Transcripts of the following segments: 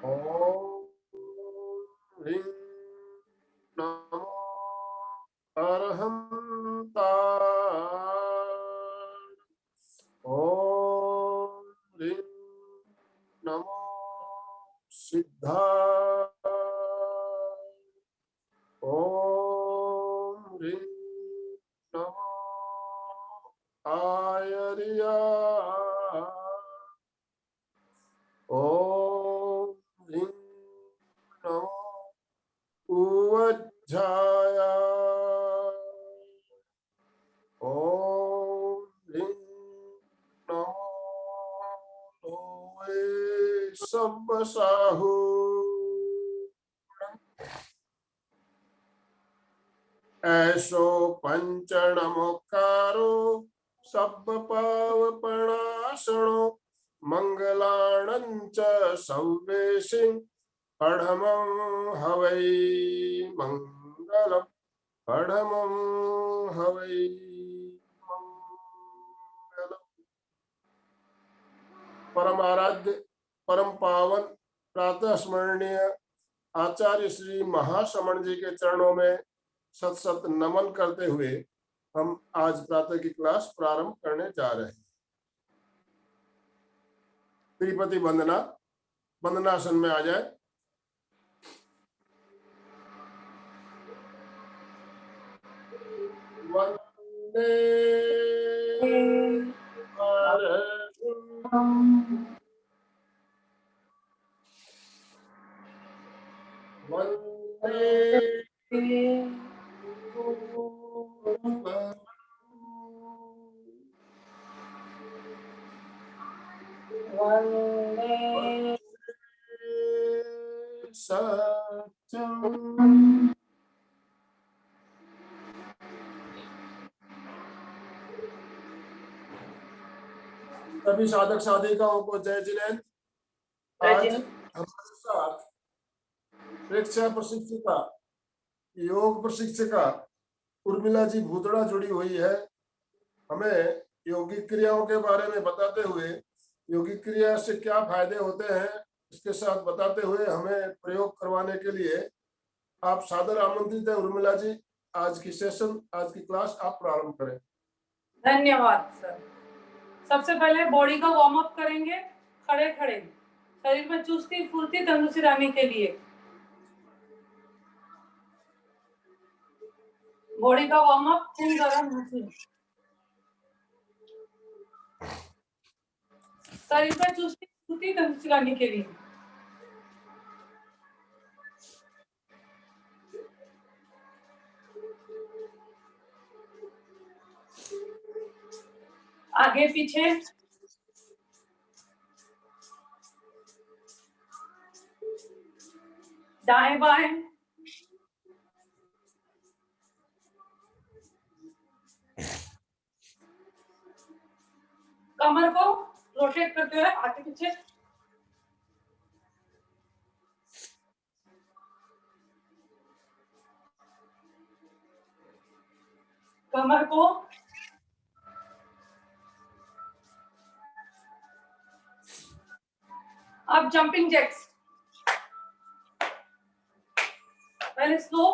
ओम ह्रीं नमो अरहंताय। ओम ह्रीं नमो सिद्धाय। ओम ह्रीं नमो आयर्याय। ओम ह्रीं नमो उवज्झाय। ओम ह्रीं नमो लोवे सब्बसाहु। ऐसो पंचनमोकारो सब्ब पावपणासनो मंगलाणंच सव्वेशि पढ़मं हवै मंगलम। पढ़मं हवै मंगलम। परम आराध्य परम पावन प्रातः स्मरणीय आचार्य श्री महाश्रमण जी के चरणों में सत सत नमन करते हुए हम आज प्रातः की क्लास प्रारंभ करने जा रहे हैं। त्रिपति वंदना, वंदनासन में आ जाए। वंदे वंदे सत्यम। सभी साधक साधिकाओं को जय जिनेन्द्र। आज हमारे साथ प्रेक्षा प्रशिक्षिका, योग प्रशिक्षिका उर्मिला जी भूतड़ा जुड़ी हुई है। हमें योगिक क्रियाओं के बारे में बताते हुए, योगिक क्रिया से क्या फायदे होते हैं, इसके साथ बताते हुए हमें प्रयोग करवाने के लिए आप सादर आमंत्रित है। उर्मिला जी, आज की सेशन, आज की क्लास आप प्रारंभ करें। धन्यवाद सर। सबसे पहले बॉडी का वार्म अप करेंगे, खड़े खड़े, शरीर में चुस्ती फुर्ती तंदुरुस्ती लाने के लिए। बॉडी का वार्म अप, खून गर्म होती, शरीर में चुस्ती फुर्ती तंदुरुस्ती लाने के लिए। आगे पीछे, दाएं बाएं, कमर को रोटेट करते हुए आगे पीछे, कमर को अब जंपिंग जैक्स, पहले स्लो,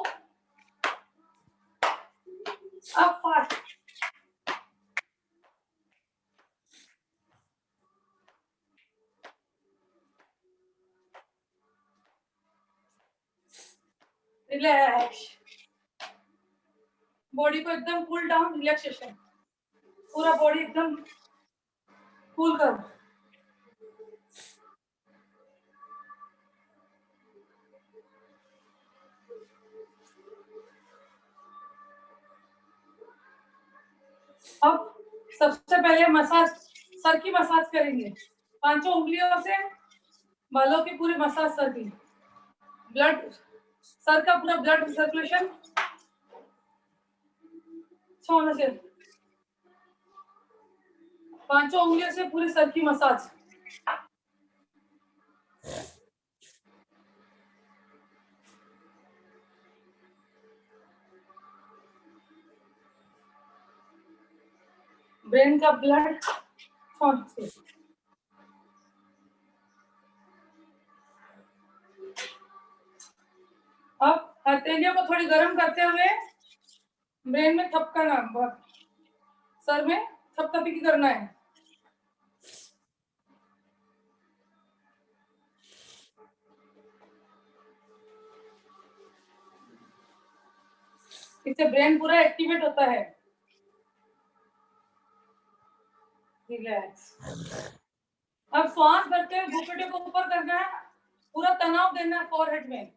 अब फास्ट। रिलैक्स, बॉडी को एकदम कूल डाउन, रिलैक्सेशन, पूरा बॉडी एकदम कूल कर। अब सबसे पहले मसाज, सर की मसाज करेंगे। पांचों उंगलियों से बालों की पूरी मसाज सर की, ब्लड, सर का पूरा ब्लड सर्कुलेशन होना चाहिए। पांचों उंगलियों से पूरी सर की मसाज। ब्रेन का ब्लड अब हथेलियों को थोड़ी गर्म करते हुए ब्रेन में थपकाना, सर में थपथपी करना है। इससे ब्रेन पूरा एक्टिवेट होता है। रिलैक्स। अब श्वास भरते हुए घुटने को ऊपर करना है, पूरा तनाव देना है फॉरहेड में।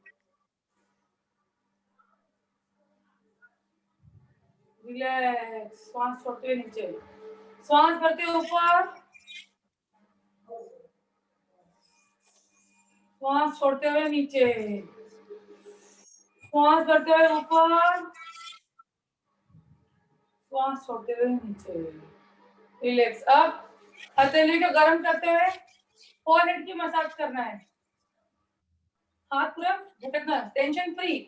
रिलैक्स। श्वास छोड़ते हुए नीचे, श्वास भरते हुए ऊपर, श्वास छोड़ते हुए नीचे, श्वास भरते हुए ऊपर, श्वास छोड़ते हुए नीचे। रिलैक्स। अब हथेली को गर्म करते हुए फॉरहेड की मसाज करना है। हाथ पूरा झटकना, टेंशन फ्री,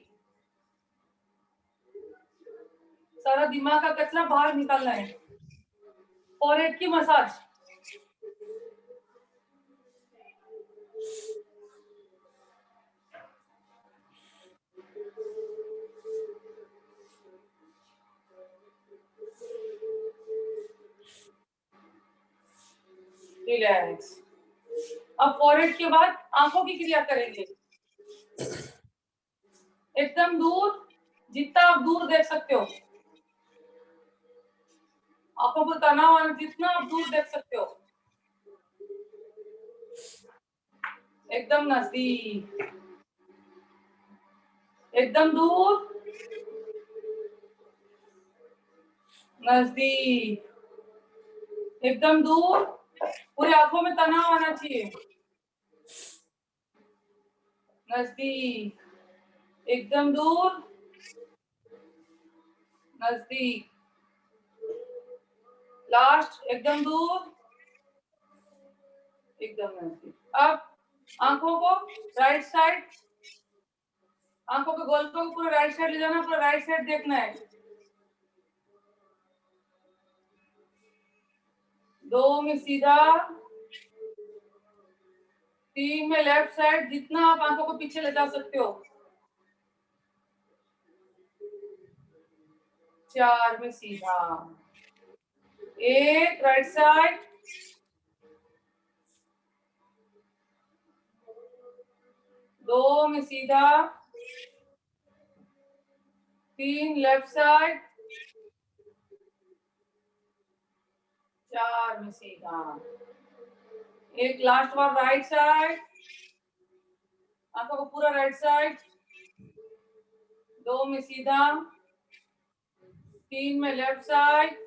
सारा दिमाग का कचरा बाहर निकालना है। फॉरहेड की मसाज। रिलैक्स। अब फॉरहेड के बाद आंखों की क्रिया करेंगे। एकदम दूर, जितना आप दूर देख सकते हो, आंखों को तनाव आना जितना आप दूर देख सकते हो। एकदम नजदीक, एकदम दूर, नजदीक, एकदम दूर। पूरी आंखों में तनाव आना चाहिए। नजदीक, एकदम दूर, नजदीक, लास्ट, एकदम दूर, एकदम नजदीक। अब आंखों को राइट साइड, आंखों के गोलकों को पूरा राइट साइड ले जाना, पूरा राइट साइड देखना है। 2 में सीधा, 3 में लेफ्ट साइड, जितना आप आंखों को पीछे ले जा सकते हो। 4 में सीधा, 1 राइट साइड, 2 में सीधा, 3 लेफ्ट साइड, 4 में सीधा, 1 लास्ट बार राइट साइड, आंखों को पूरा राइट साइड, 2 में सीधा, 3 में लेफ्ट साइड,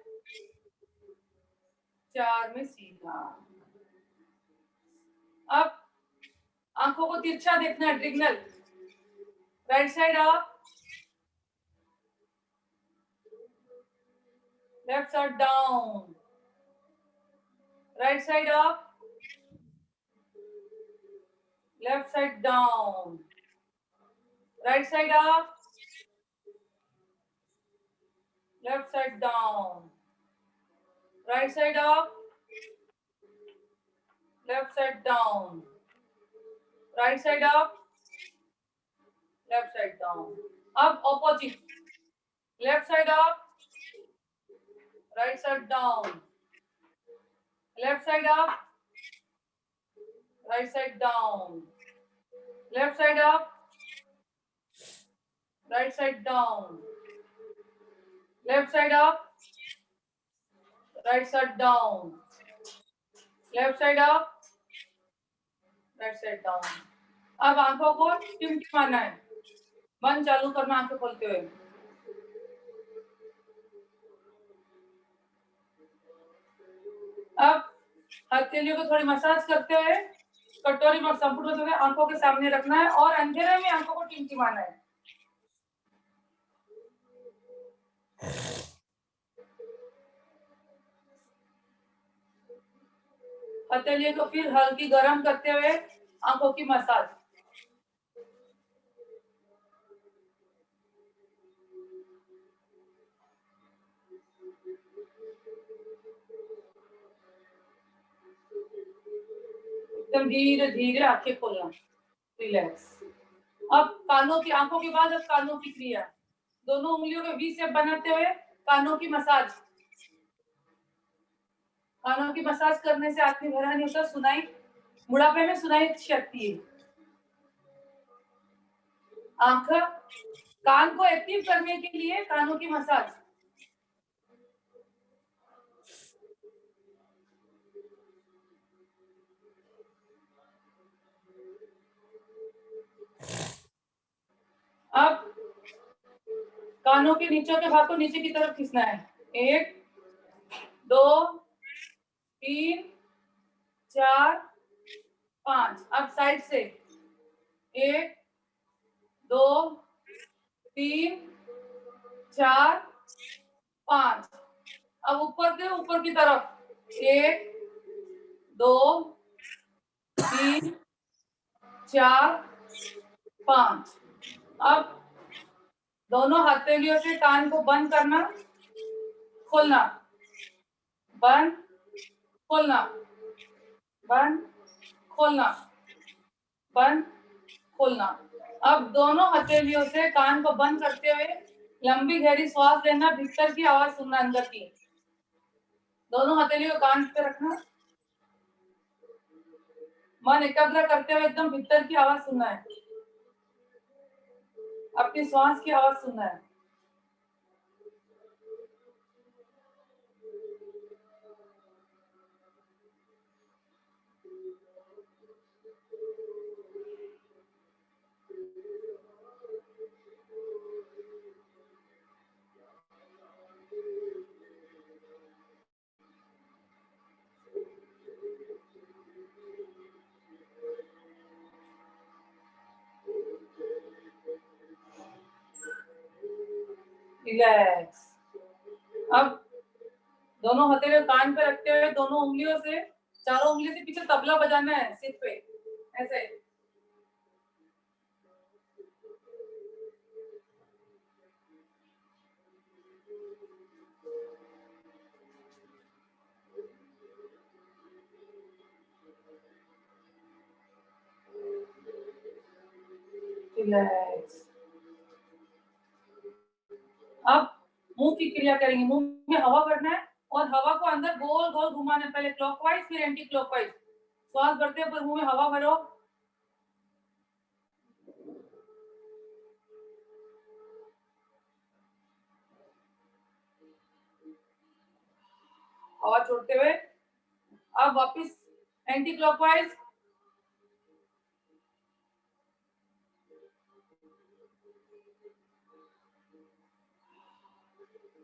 4 में सीधा। अब आंखों को तिरछा देखना है, ट्रिगनल। Right side up, left side down, right side up, left side down, right side up, left side down, right side up, left side down, right side up, left side down. अब opposite, left side up, right side down, left side up, right side down, left side up, right side down, left side up, right side down, left side up, right side down. अब आंखों को टिमटिमाना है, बंद चालू करना आंखें खोलते हुए। अब हथेलियों को थोड़ी मसाज करते हुए कटोरी में संपूर्ण आंखों के सामने रखना है और अंधेरे में आंखों को टिमटिमाना है। हथेलियों को फिर हल्की गर्म करते हुए आंखों की मसाज। एकदम धीरे धीरे आंखें खोलना, रिलैक्स। अब कानों की, आंखों के बाद अब कानों की क्रिया, दोनों उंगलियों के वी शेप बनाते हुए कानों की मसाज। कानों की मसाज करने से आदमी भरा नहीं होता, सुनाई, बुढ़ापे में सुनाई अच्छी आती है। आंख, कान को एक्टिव करने के लिए कानों की मसाज। अब कानों के नीचे के भाग को नीचे की तरफ खींचना है। 1 2 3 4 5। अब साइड से 1 2 3 4 5। अब ऊपर की तरफ 1 2 3 4 5। अब दोनों हथेलियों से कान को बंद करना, खोलना, बंद खोलना, बंद खोलना, बंद खोलना। अब दोनों हथेलियों से कान को बंद करते हुए लंबी गहरी श्वास लेना, भीतर की आवाज सुनना, अंदर की। दोनों हथेलियों को कान पे रखना, मन एकाग्र करते हुए एकदम भीतर की आवाज सुनना है, अपनी श्वास की आवाज सुनना है। रिलैक्स। अब दोनों हथेलियों कान पे रखते हुए दोनों उंगलियों से, चारों उंगली से पीछे तबला बजाना है सिर पे, ऐसे। रिलैक्स। अब मुंह की क्रिया करेंगे, मुंह में हवा भरना है और हवा को अंदर गोल गोल घुमाना है, पहले क्लॉकवाइज फिर एंटी क्लॉकवाइज। श्वास भरते हुए मुंह में हवा भरो, हवा छोड़ते हुए। अब वापस एंटी क्लॉकवाइज।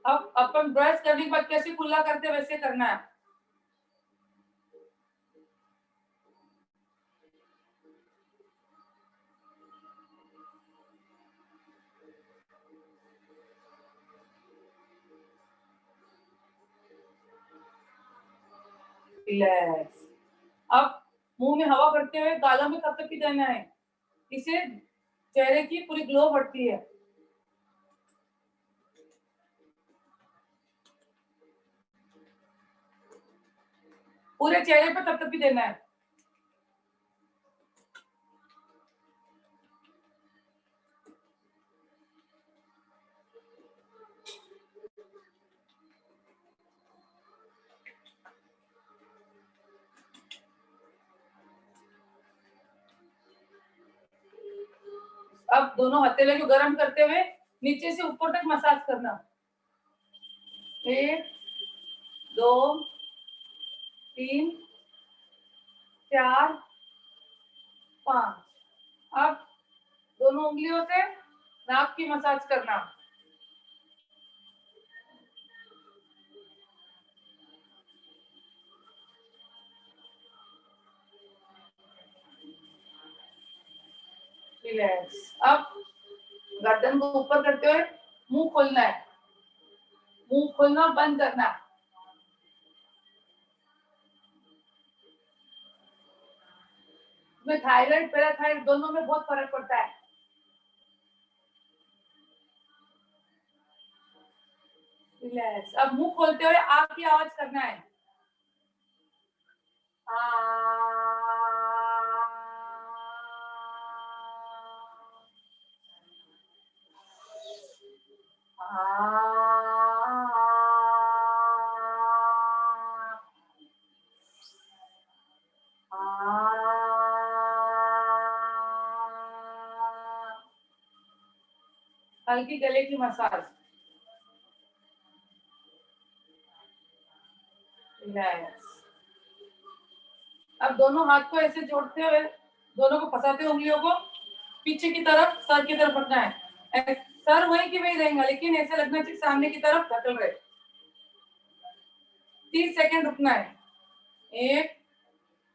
अब अपन ब्रश करने के बाद कैसे कुल्ला करते हैं वैसे करना है। रिलैक्स। अब मुंह में हवा भरते हुए गालों में कब तक ही देना है, इससे चेहरे की पूरी ग्लो बढ़ती है। पूरे चेहरे पर तब तक भी देना है। अब दोनों हथेलियों को गर्म करते हुए नीचे से ऊपर तक मसाज करना। 1 2 3 4 5। अब दोनों उंगलियों से नाक की मसाज करना। रिलैक्स। अब गर्दन को ऊपर करते हुए मुंह खोलना है, मुंह खोलना बंद करना। में थायराइड पैराथायराइड दोनों में बहुत फर्क पड़ता है। रिलैक्स। अब मुंह खोलते हुए आग की आवाज करना है। हल्की गले की मसाज। अब दोनों हाथ को ऐसे जोड़ते हुए, दोनों को फंसाते हुए उंगलियों को पीछे की तरफ, सर की तरफ रखना है। सर वहीं की वहीं रहेगा, लेकिन ऐसे लगना चाहिए सामने की तरफ धकेल रहे। 30 सेकंड रुकना है। 1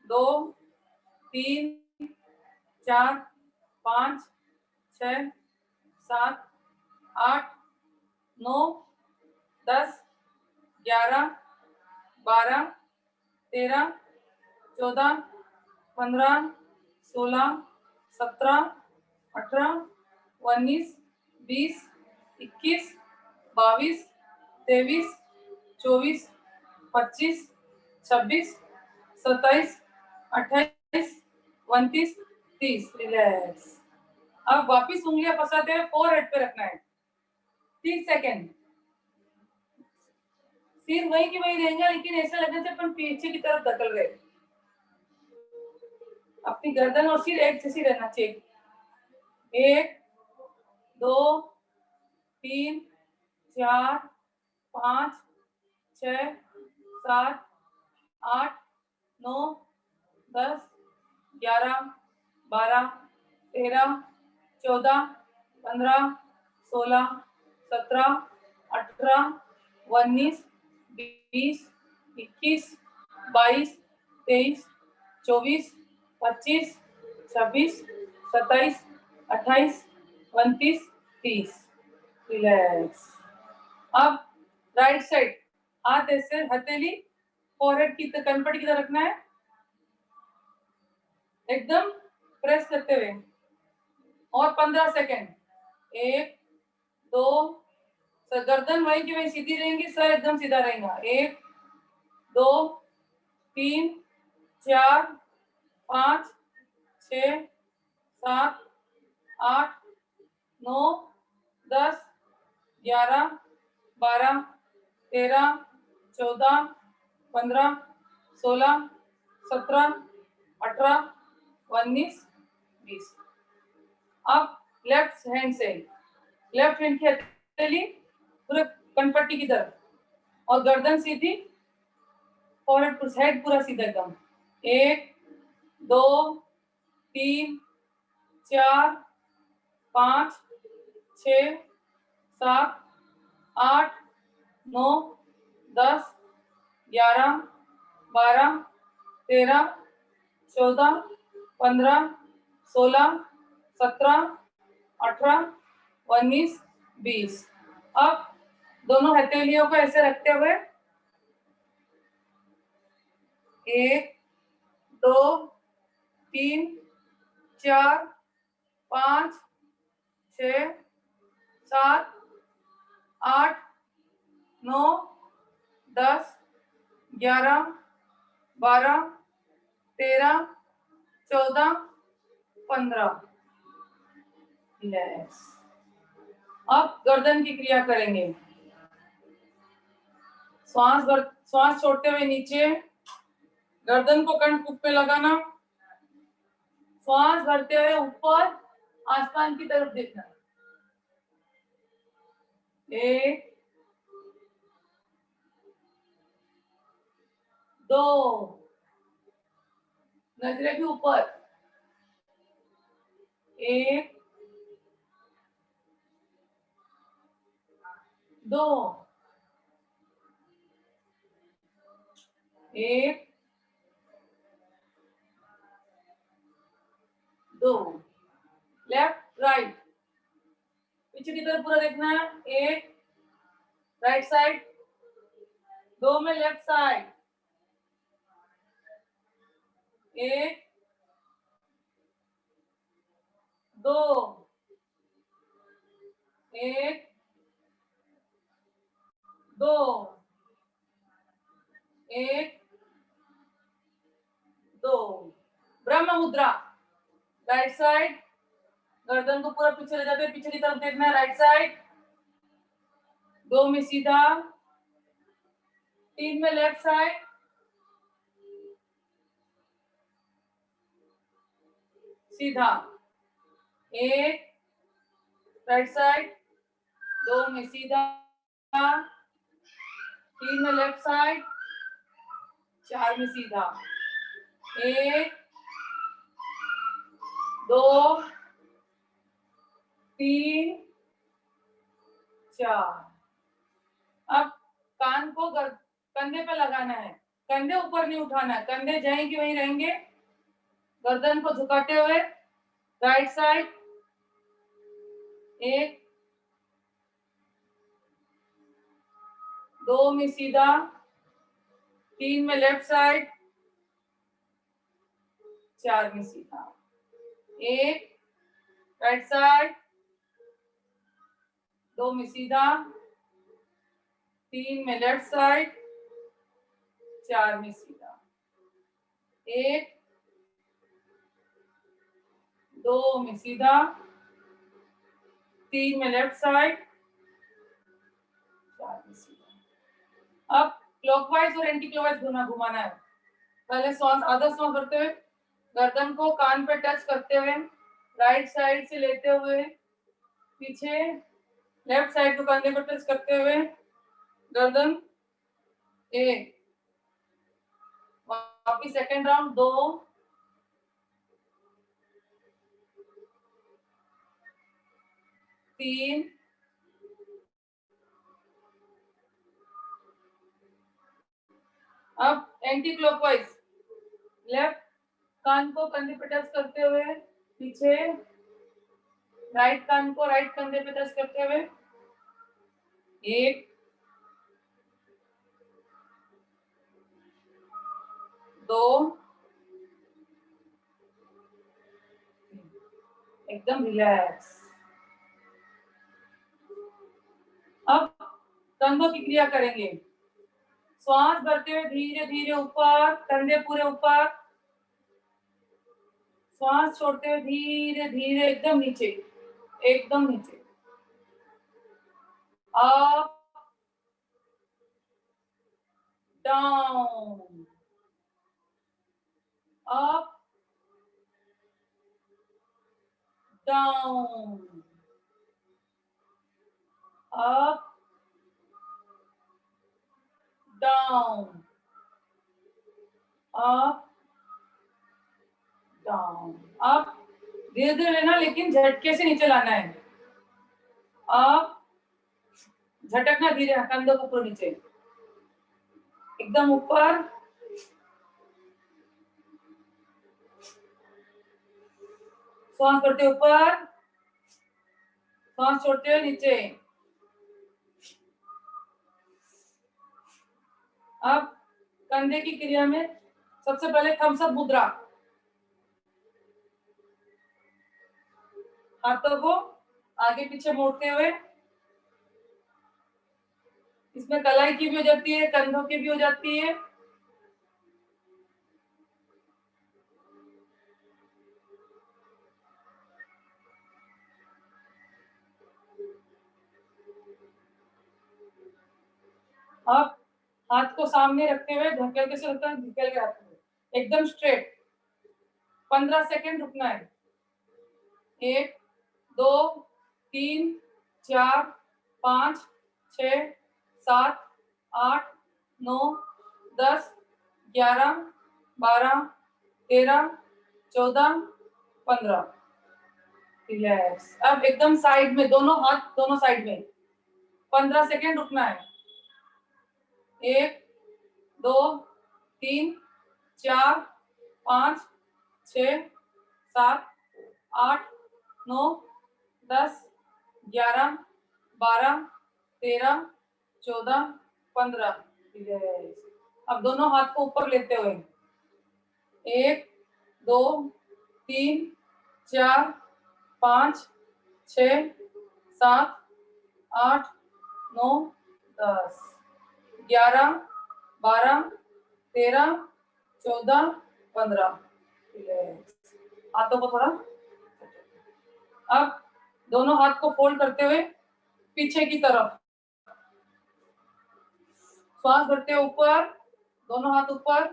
2 3 4 5 6 7 8 9 10 11 12 13 14 15 16 17 18 19 20 21 22 23 24 25 26 27 28 29 30। रिलैक्स। अब वापिस उंगलियां फंसाते हुए फोरहेड पे रखना है। 30 सेकेंड। सिर वहीं की वहीं रहेगा, लेकिन ऐसा लगना चाहिए अपन पीछे की तरफ धकल रहे। अपनी गर्दन और सिर एक जैसी रहना चाहिए। 1 2 3 4 5 6 7 8 9 10 11 12 13 14 15 16 17 18 19 20 21 22 23 24 25 26 27 28 29 30। रिलैक्स। अब राइट साइड हाथ ऐसे हथेली फोरहेड की कनपटी की तरफ रखना है, एकदम प्रेस करते हुए। और 15 सेकेंड। 1 2 गर्दन वहीं की वहीं सीधी रहेंगी, सर एकदम सीधा रहेगा। 1 2 3 4 5 6 7 8 9 10 11 12 13 14 15 16 17 18 19 20। अब लेफ्ट हैंड से, लेफ्ट हैंड की हथेली पूरे कनपट्टी की तरफ और गर्दन सीधी, फॉरवर्ड हेड पूरा सीधा एकदम। 1 2 3 4 5 6 7 8 9 10 11 12 13 14 15 16 17 18 19 20। अब दोनों हथेलियों को ऐसे रखते हुए 1 2 3 4 5 6 7 8 9 10 11 12 13 14 15। रिलैक्स। अब गर्दन की क्रिया करेंगे। श्वास छोड़ते हुए नीचे, गर्दन को कंठ पे लगाना, श्वास भरते हुए ऊपर आसमान की तरफ देखना। 1 2 नजरें भी ऊपर। 1 2 1 2। लेफ्ट राइट पीछे की तरफ पूरा देखना है। 1 राइट साइड, 2 में लेफ्ट साइड। 1 2 1 2 1 2। ब्रह्म मुद्रा। राइट साइड, गर्दन को पूरा पीछे ले जाते हैं, पीछे की तरफ देखना है। राइट साइड, 2 में सीधा, 3 में लेफ्ट साइड, सीधा, 1 राइट साइड, 2 में सीधा, 3 में लेफ्ट साइड, 4 में सीधा, 1 2 3 4। अब कान को कंधे पे लगाना है, कंधे ऊपर नहीं उठाना है, कंधे जाएंगे वहीं रहेंगे। गर्दन को झुकाते हुए राइट साइड, 1 2 में सीधा, 3 में लेफ्ट साइड, 4 में सीधा, 1 राइट साइड, 2 में सीधा, 3 में लेफ्ट साइड, 4 में सीधा, 1 2 में सीधा, 3 में लेफ्ट साइड, 4 में सीधा। अब क्लॉकवाइज और एंटी क्लॉकवाइज घुमाना है। पहले श्वास, आधा श्वास भरते हुए गर्दन को कान पे टच करते हुए, राइट साइड से लेते हुए पीछे, लेफ्ट साइड को कंधे पर टच करते हुए गर्दन, 1 वापिस सेकेंड राउंड, 2 3 अब एंटी क्लॉकवाइज, लेफ्ट कान को कंधे पे टच करते हुए पीछे, राइट कान को राइट कंधे पे टच करते हुए, 1 2 एकदम रिलैक्स। अब कंधों की क्रिया करेंगे। श्वास भरते हुए धीरे धीरे ऊपर, कंधे पूरे ऊपर, श्वास छोड़ते हुए धीरे धीरे एकदम नीचे, एकदम नीचे, up down, up down, up down, up down. अब धीरे धीरे लेना, लेकिन झटके से नीचे लाना है। अब झटकना धीरे, कंधों को ऊपर नीचे, एकदम ऊपर, श्वास भरते ऊपर, श्वास छोड़ते हुए नीचे। अब कंधे की क्रिया में सबसे पहले थम्स अप मुद्रा, हाथों को आगे पीछे मोड़ते हुए, इसमें कलाई की भी हो जाती है, कंधों की भी हो जाती है। अब हाथ को सामने रखते हुए धकेल के से धकेल के रखते हुए एकदम स्ट्रेट, 15 सेकेंड रुकना है। 1 2 3 4 5 6 7 8 9 10 11 12 13 14 15। रिलैक्स। अब एकदम साइड में, दोनों हाथ दोनों साइड में, 15 सेकेंड रुकना है। 1 2 3 4 5 6 7 8 9 10 11 12 13 14 15। अब दोनों हाथ को ऊपर लेते हुए 1 2 3 4 5 6 7 8 9 10 11 12 13 14 15। हाथों को थोड़ा, अब दोनों हाथ को फोल्ड करते हुए पीछे की तरफ श्वास भरते हुए ऊपर, दोनों हाथ ऊपर,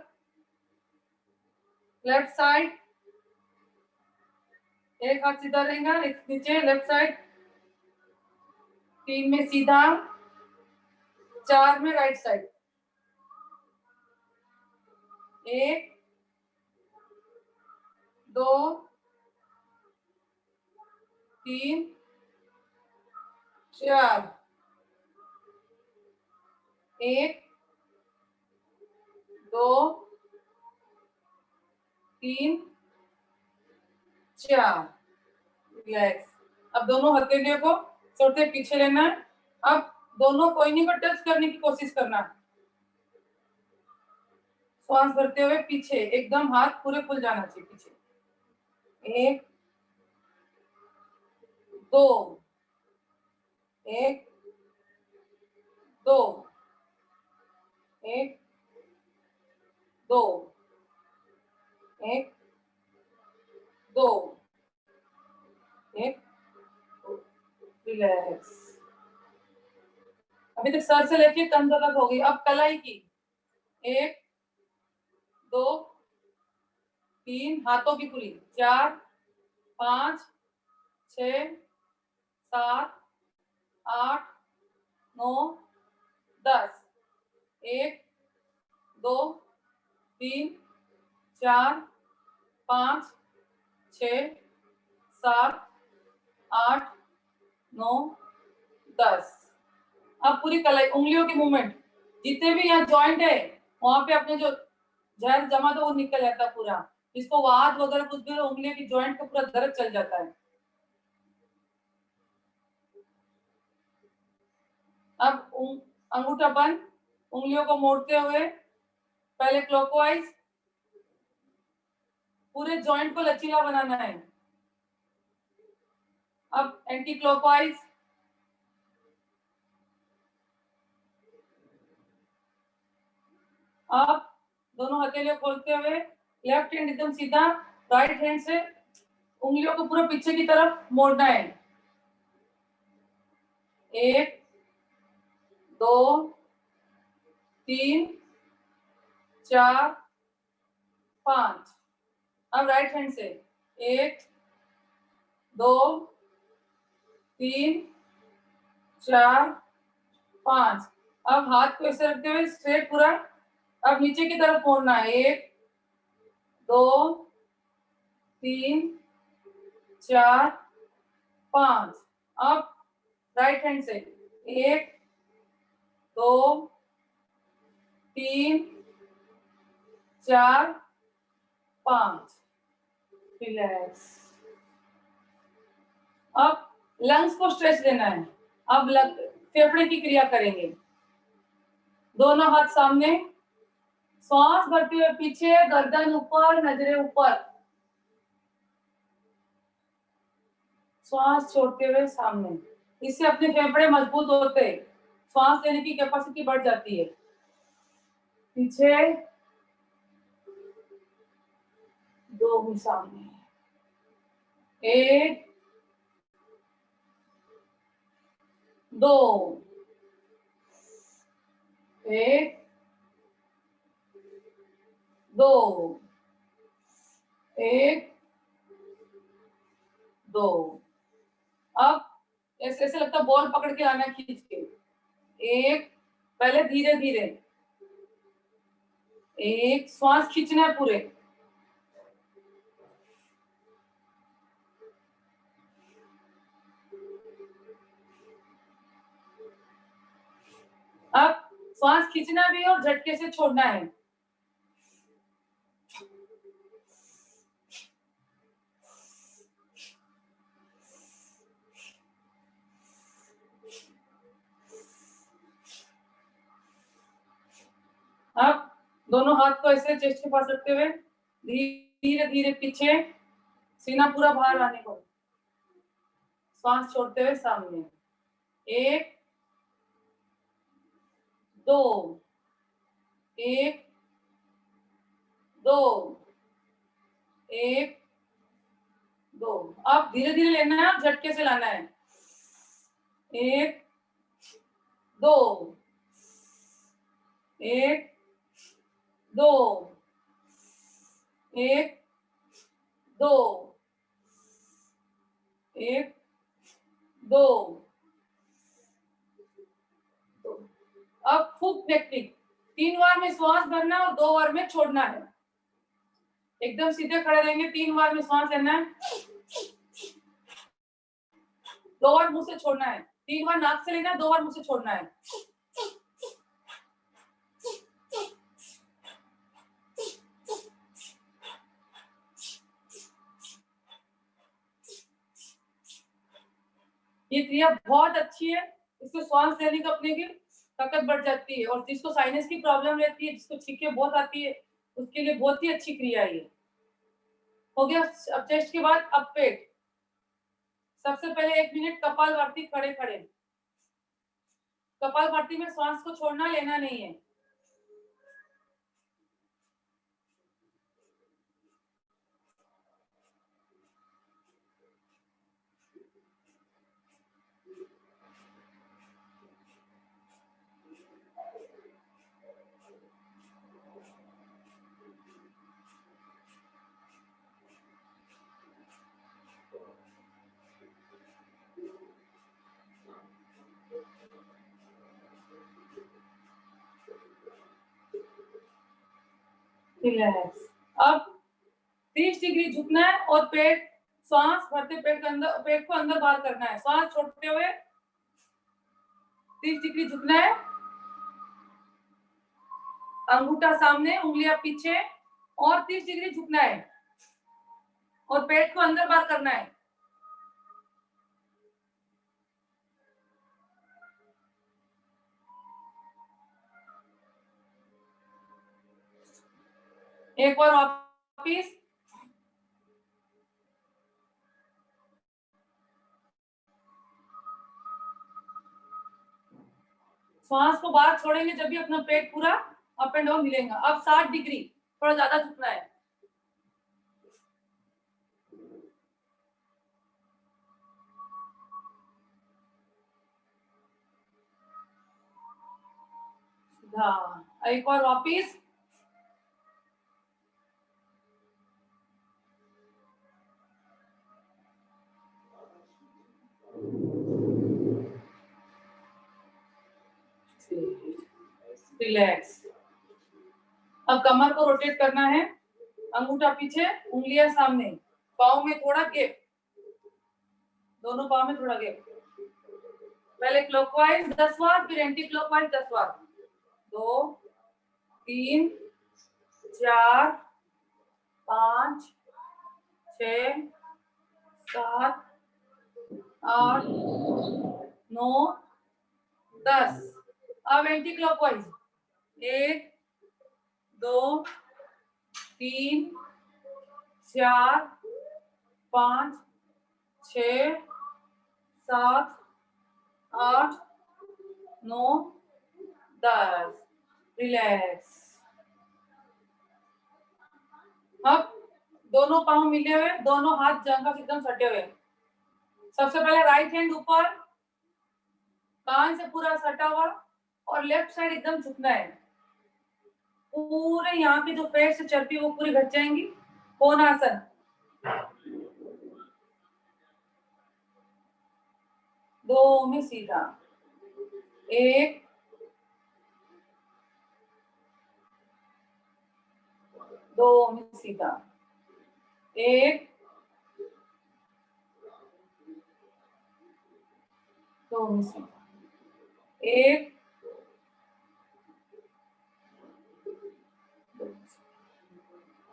लेफ्ट साइड, एक हाथ सीधा रहेगा, एक नीचे, लेफ्ट साइड, 3 में सीधा, 4 में राइट साइड, 1 2 3 4, 1 2 3 4, रिलैक्स। अब दोनों हथेलियों को छोटे पीछे लेना है। अब दोनों कोहनी को टच करने की कोशिश करना है। श्वास भरते हुए पीछे, एकदम हाथ पूरे खुल जाना चाहिए पीछे। 1 2 1 2 1 2 1 2 1, रिलैक्स। अभी तक सर से लेके कंधों तक होगी। अब कलाई की, 1 2 3, हाथों की पूरी, 4 5 6 7 8 9 10, 1 2 3 4 5 6 7 8 9 10। अब पूरी कलाई, उंगलियों की मूवमेंट, जितने भी यहाँ जॉइंट है वहां पे अपने जो जहर जमा था वो निकल जाता है पूरा। जिसको वात वगैरह कुछ भी, उंगलियों की जॉइंट का पूरा दर्द चल जाता है। अब अंगूठा बंद, उंगलियों को मोड़ते हुए पहले क्लॉकवाइज, पूरे जॉइंट को लचीला बनाना है। अब एंटी क्लॉकवाइज, अब दोनों हथेलियां खोलते हुए लेफ्ट हैंड एकदम सीधा, राइट हैंड से उंगलियों को पूरा पीछे की तरफ मोड़ना है। 1 2 3 4 5। अब राइट हैंड से 1 2 3 4 5। अब हाथ को ऐसे रखते हुए स्ट्रेट पूरा, अब नीचे की तरफ मोड़ना है। 1 2 3 4 5। अब राइट हैंड से 1 2 3 4 5, रिलैक्स। अब लंग्स को स्ट्रेच देना है। अब फेफड़े की क्रिया करेंगे। दोनों हाथ सामने, श्वास भरते हुए पीछे, गर्दन ऊपर, नजरें ऊपर, श्वास छोड़ते हुए सामने। इससे अपने फेफड़े मजबूत होते हैं, श्वास लेने की कैपेसिटी बढ़ जाती है। पीछे, 2 भी सामने, 1 2 1 2 1 2। अब ऐसे ऐसे लगता है बॉल पकड़ के आना, खींच के। 1, पहले धीरे धीरे, 1, श्वास खींचना है पूरे। अब श्वास खींचना भी और झटके से छोड़ना है। अब दोनों हाथ को ऐसे चेस्ट के पास रखते हुए धीरे धीरे पीछे, सीना पूरा बाहर आने को, श्वास छोड़ते हुए सामने। 1 2 1 2 1 2। अब धीरे धीरे लेना है, झटके से लाना है। 1 2 एक, दो, एक, दो, एक, दो। अब फूक टेक्निक, 3 बार में श्वास भरना और 2 बार में छोड़ना है। एकदम सीधे खड़े रहेंगे, 3 बार में श्वास लेना है, 2 बार मुंह से छोड़ना है। 3 बार नाक से लेना है, 2 बार मुंह से छोड़ना है। ये क्रिया बहुत अच्छी है, इससे श्वास लेने का अपने की ताकत बढ़ जाती है, और जिसको साइनस की प्रॉब्लम रहती है, जिसको छींके बहुत आती है, उसके लिए बहुत ही अच्छी क्रिया है ये। हो गया। अब चेस्ट के बाद अब पेट। सबसे पहले 1 मिनट कपालभाति खड़े खड़े। कपालभाति में श्वास को छोड़ना, लेना नहीं है। रिलैक्स। अब 30 डिग्री झुकना है और पेट, श्वास भरते पेट के अंदर, पेट को अंदर बाहर करना है। श्वास छोड़ते हुए 30 डिग्री झुकना है, अंगूठा सामने, उंगलियां पीछे, और 30 डिग्री झुकना है और पेट को अंदर बाहर करना है। एक बार वापिस। श्वास को बाहर छोड़ेंगे जब भी अपना पेट पूरा अप एंड डाउन हिलेगा। अब 60 डिग्री, थोड़ा ज्यादा झुकना है। हाँ, एक बार वापिस। रिलैक्स। अब कमर को रोटेट करना है, अंगूठा पीछे, उंगलियां सामने, पाँव में थोड़ा गैप, दोनों पाँव में थोड़ा गैप। पहले क्लॉकवाइज 10 बार, फिर एंटी क्लॉकवाइज 10 बार। 2, 3, 4, 5, 6, 7, 8, 9, 10। अब एंटी क्लॉकवाइज 1, 2, 3, 4, 5, 6, 7, 8, 9, 10। रिलैक्स। अब दोनों पाँव मिले हुए, दोनों हाथ जंघा से एकदम सटे हुए। सबसे पहले राइट हैंड ऊपर, कान से पूरा सटा हुआ, और लेफ्ट साइड एकदम झुकना है। पूरे यहाँ की जो पेट से चर्बी वो पूरी घट जाएंगी। कोणासन। दो में सीधा, 1, 2 में सीधा, 1, 2 में सीधा, 1, 2।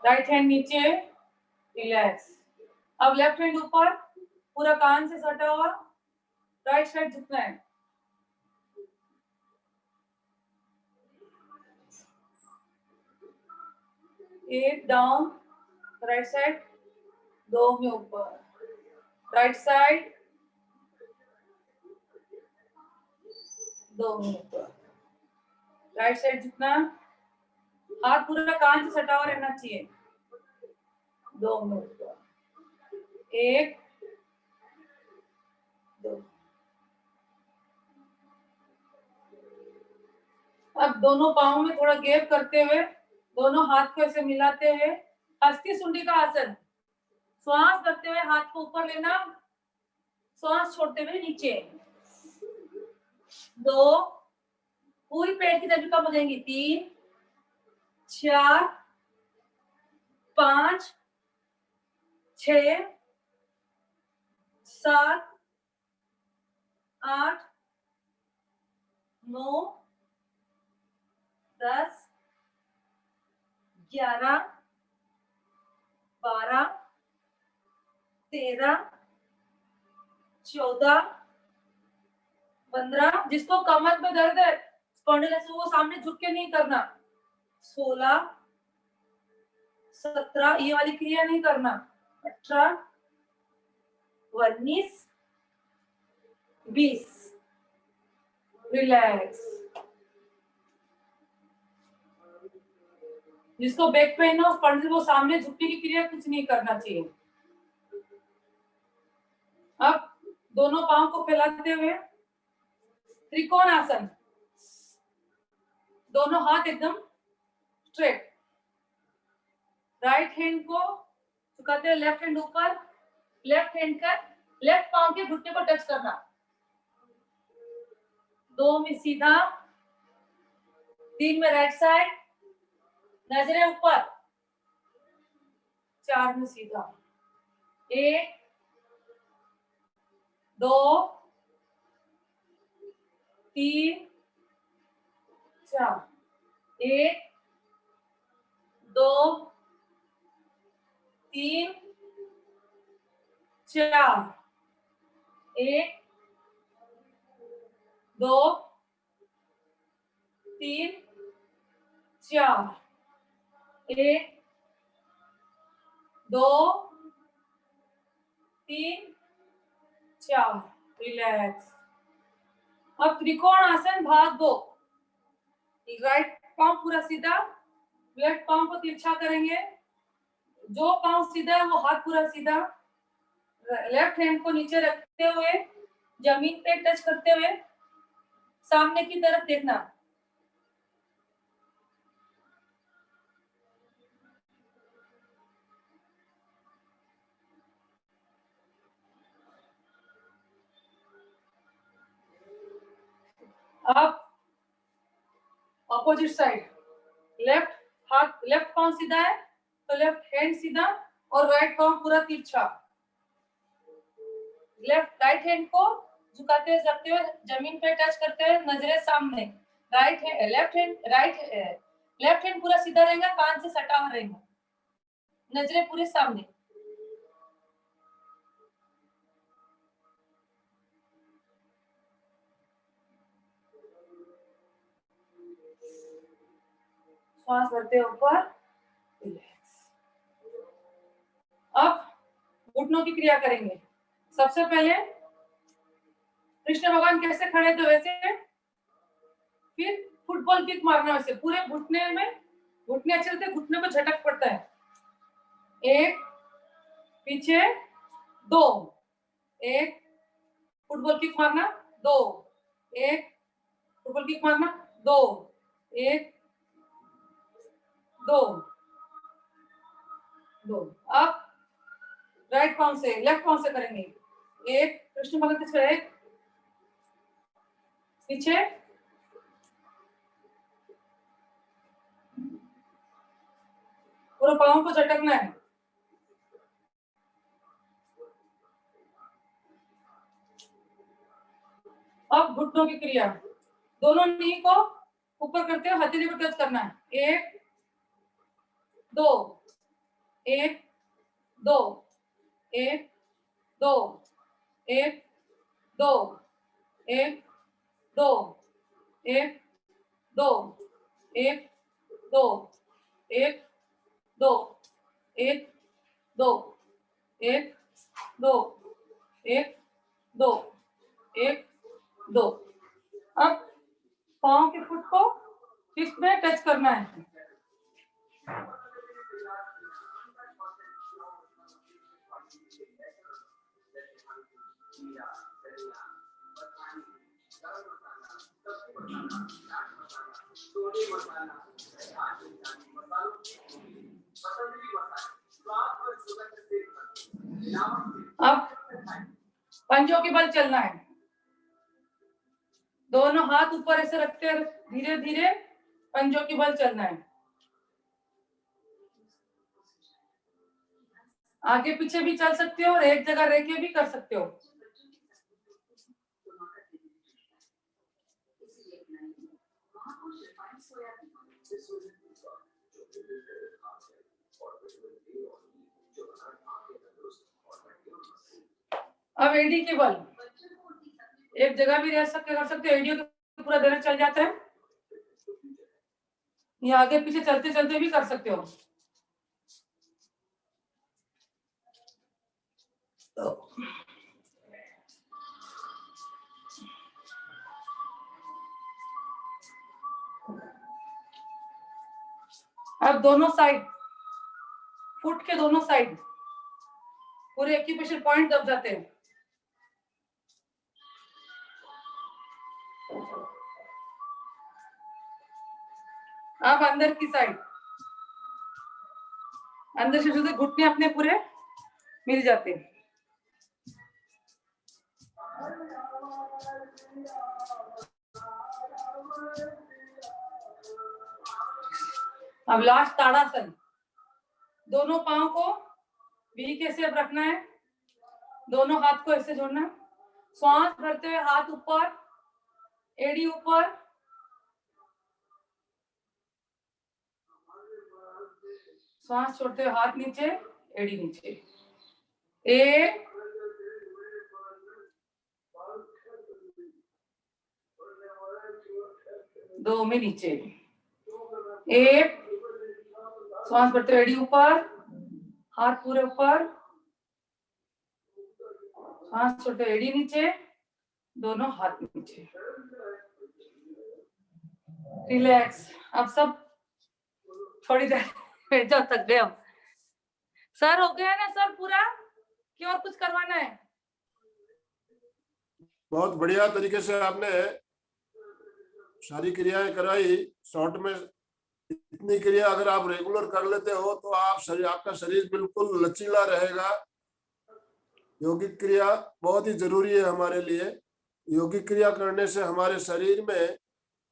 राइट हैंड नीचे, रिलैक्स। अब लेफ्ट हैंड ऊपर, पूरा कान से सटा हुआ, राइट साइड झुकना है। एक डाउन, राइट साइड, 2 में ऊपर, राइट साइड, 2 में ऊपर, राइट साइड झुकना, हाथ पूरा कान से सटा हुआ रहना चाहिए। 2 में ऊपर, 1, 2। अब दोनों पाँव में थोड़ा गैप करते हुए दोनों हाथ को ऐसे मिलाते हुए हस्ती सुंडी का आसन। श्वास करते हुए हाथ को ऊपर लेना, श्वास छोड़ते हुए नीचे। 2, पूरी पेट की तरफ कम हो जाएंगी। 3, 4, 5, 6, 7, 8, 9, 10, 11, 12, 13, 14, 15। जिसको कमर में दर्द है स्पॉन्डिलाइटिस वो सामने झुक के नहीं करना। 16, 17, ये वाली क्रिया नहीं करना। 18, 19, 20। रिलैक्स। जिसको बैक पेन हो स्पॉन्डिलाइटिस वो सामने झुकने की क्रिया कुछ नहीं करना चाहिए। अब दोनों पांव को फैलाते हुए त्रिकोण आसन। दोनों हाथ एकदम स्ट्रेट। राइट हैंड को झुकाते हुए लेफ्ट हैंड ऊपर, लेफ्ट हैंड का लेफ्ट पांव के घुटने को टच करना। 2 में सीधा, 3 में राइट साइड, नजरें ऊपर। 4 में सीधा। 1, 2, 3, 4। 1, 2, 3, 4। 1, 2, 3, 4। 1, 2, 3, 4। रिलैक्स। अब त्रिकोण आसन भाग 2। राइट पांव पूरा सीधा, लेफ्ट पांव को तिरछा करेंगे। जो पांव सीधा है वो हाथ पूरा सीधा। लेफ्ट हैंड को नीचे रखते हुए जमीन पे टच करते हुए सामने की तरफ देखना। अब ऑपोजिट साइड। लेफ्ट हाथ, लेफ्ट पांव सीधा है तो लेफ्ट हैंड सीधा और राइट पांव पूरा तिरछा। राइट हैंड को झुकाते हुए रखते हुए जमीन पे टच करते हुए नजरें सामने। लेफ्ट हैंड पूरा सीधा रहेगा, कान से सटा हुआ रहेगा, नजरें पूरे सामने। श्वास भरते ऊपर। अब घुटनों की क्रिया करेंगे। सबसे पहले कृष्ण भगवान कैसे खड़े थे वैसे, फिर फुटबॉल किक मारना। वैसे पूरे घुटने में, घुटने चलते घुटने को झटक पड़ता है। 1, पीछे 2, 1, फुटबॉल किक मारना। 2, 1, फुटबॉल किक मारना। 2, 1, 2, 2। अब राइट पांव से लेफ्ट पांव से करेंगे। 1, कृष्ण भगवान से 1, पीछे, पूरे पांव को झटकना है। अब घुटनों की क्रिया। दोनों नी को ऊपर करते हुए हथेली को टच करना है। 1, 2, 1, 2, 1, 2, 1, 2, 1, 2, 1, 2, 1, 2, 1, 2, 1, 2, 1, 2, 1, 2, 1, 2। अब पांव के फुट को फिस्ट में टच करना है। अब पंजों के बल चलना है, दोनों हाथ ऊपर ऐसे रखते हैं, धीरे धीरे पंजों के बल चलना है। आगे पीछे भी चल सकते हो और एक जगह रह के भी कर सकते हो। अब एडी के बल एक जगह भी रह सकते कर सकते हो, एडी को पूरा देना चल जाता है। ये आगे पीछे चलते चलते भी कर सकते हो। अब दोनों साइड, फुट के दोनों साइड पूरे एक्यूप्रेशर पॉइंट दब जाते हैं। अब अंदर की साइड, अंदर से जो घुटने अपने पूरे मिल जाते हैं। अब लास्ट ताड़ासन, दोनों पांव को वी के शेप रखना है, दोनों हाथ को ऐसे जोड़ना है। श्वास भरते हुए हाथ ऊपर, एड़ी ऊपर, श्वास छोड़ते हुए हाथ नीचे, एड़ी नीचे। 1 2 में नीचे, 1 श्वास भरते हुए एड़ी ऊपर, हाथ पूरे ऊपर, श्वास छोड़ते एड़ी नीचे, दोनों हाथ नीचे। रिलैक्स। अब सब थोड़ी देर बैठ जाओ, थक गए हम। सर हो गया ना सर पूरा, कि और कुछ करवाना है? बहुत बढ़िया तरीके से आपने सारी क्रियाएं कराई शॉर्ट में। इतनी क्रिया अगर आप रेगुलर कर लेते हो तो आपका शरीर बिल्कुल लचीला रहेगा। योगिक क्रिया बहुत ही जरूरी है हमारे लिए। योगिक क्रिया करने से हमारे शरीर में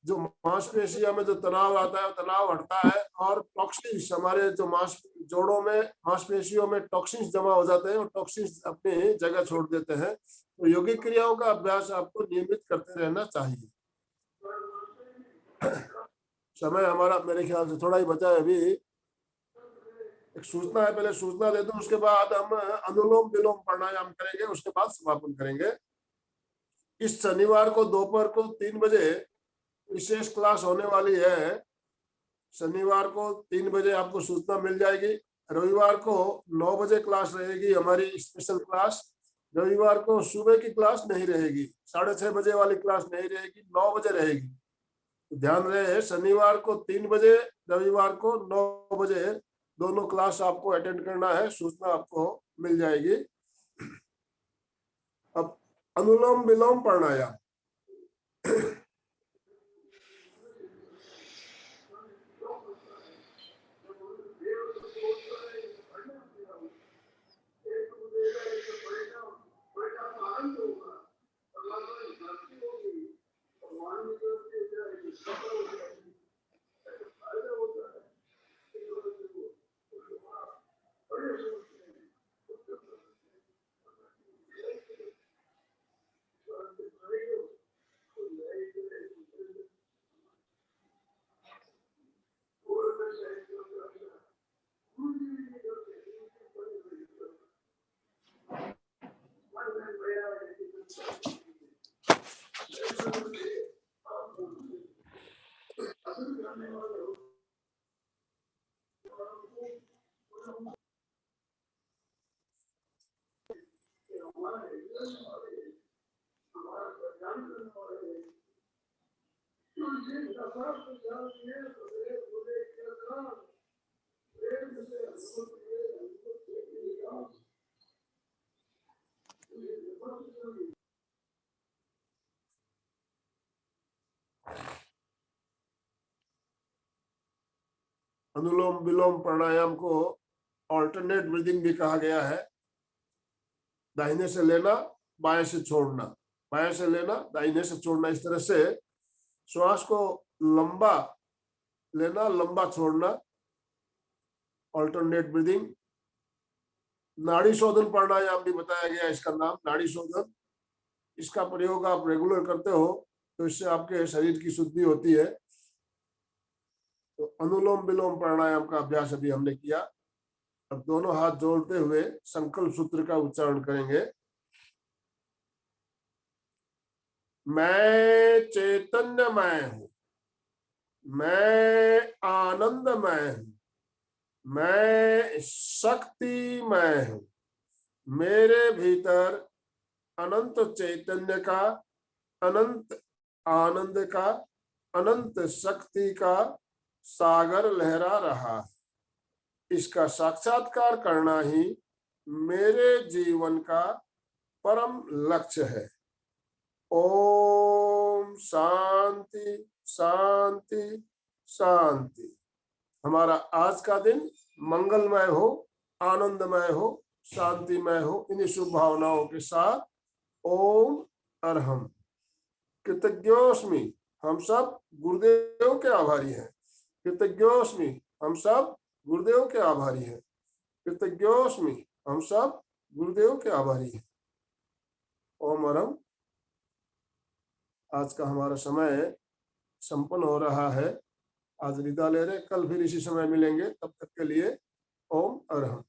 जो मांसपेशियों में जो तनाव आता है, तनाव हटता है, और टॉक्सिन्स हमारे जो जोड़ों में मांसपेशियों में टॉक्सिन्स जमा हो जाते हैं और टॉक्सिन्स अपनी जगह छोड़ देते हैं। तो योगिक क्रियाओं का अभ्यास आपको नियमित करते रहना चाहिए। समय हमारा मेरे ख्याल से थोड़ा ही बचा है अभी। एक सूचना है, पहले सूचना दे दूं, उसके बाद हम अनुलोम विलोम प्राणायाम करेंगे, उसके बाद समापन करेंगे। इस शनिवार को दोपहर को 3 बजे विशेष क्लास होने वाली है। शनिवार को 3 बजे आपको सूचना मिल जाएगी। रविवार को 9 बजे क्लास रहेगी, हमारी स्पेशल क्लास। रविवार को सुबह की क्लास नहीं रहेगी, 6:30 बजे वाली क्लास नहीं रहेगी, 9 बजे रहेगी। तो ध्यान रहे, शनिवार को 3 बजे, रविवार को 9 बजे दोनों क्लास आपको अटेंड करना है। सूचना आपको मिल जाएगी। अब अनुलोम विलोम प्राणायाम। अनुलोम विलोम प्राणायाम को ऑल्टरनेट ब्रीदिंग भी कहा गया है। दाहिने से लेना, बाएं से छोड़ना, बाएं से लेना, दाहिने से छोड़ना, इस तरह से श्वास को लंबा लेना, लंबा छोड़ना, ऑल्टरनेट ब्रीदिंग। नाड़ी शोधन प्राणायाम भी बताया गया, इसका नाम नाड़ी शोधन। इसका प्रयोग आप रेगुलर करते हो तो इससे आपके शरीर की शुद्धि होती है। तो अनुलोम विलोम प्राणायाम का अभ्यास अभी हमने किया। अब दोनों हाथ जोड़ते हुए संकल्प सूत्र का उच्चारण करेंगे। मैं चैतन्यमय हूं, मैं आनंदमय हूं, मैं शक्तिमय हूं। मेरे भीतर अनंत चैतन्य का, अनंत आनंद का, अनंत शक्ति का सागर लहरा रहा है। इसका साक्षात्कार करना ही मेरे जीवन का परम लक्ष्य है। ओम शांति शांति शांति। हमारा आज का दिन मंगलमय हो, आनंदमय हो, शांतिमय हो। इन्हीं शुभ भावनाओं के साथ ओम अरहम। कृतज्ञोस्मि, हम सब गुरुदेव के आभारी हैं। कृतज्ञोस्मि, हम सब गुरुदेव के आभारी हैं। कृतज्ञोस्मि, हम सब गुरुदेव के आभारी हैं। ओम अरहम। आज का हमारा समय संपन्न हो रहा है। आज विदा ले रहे, कल फिर इसी समय मिलेंगे। तब तक के लिए ओम अरहम।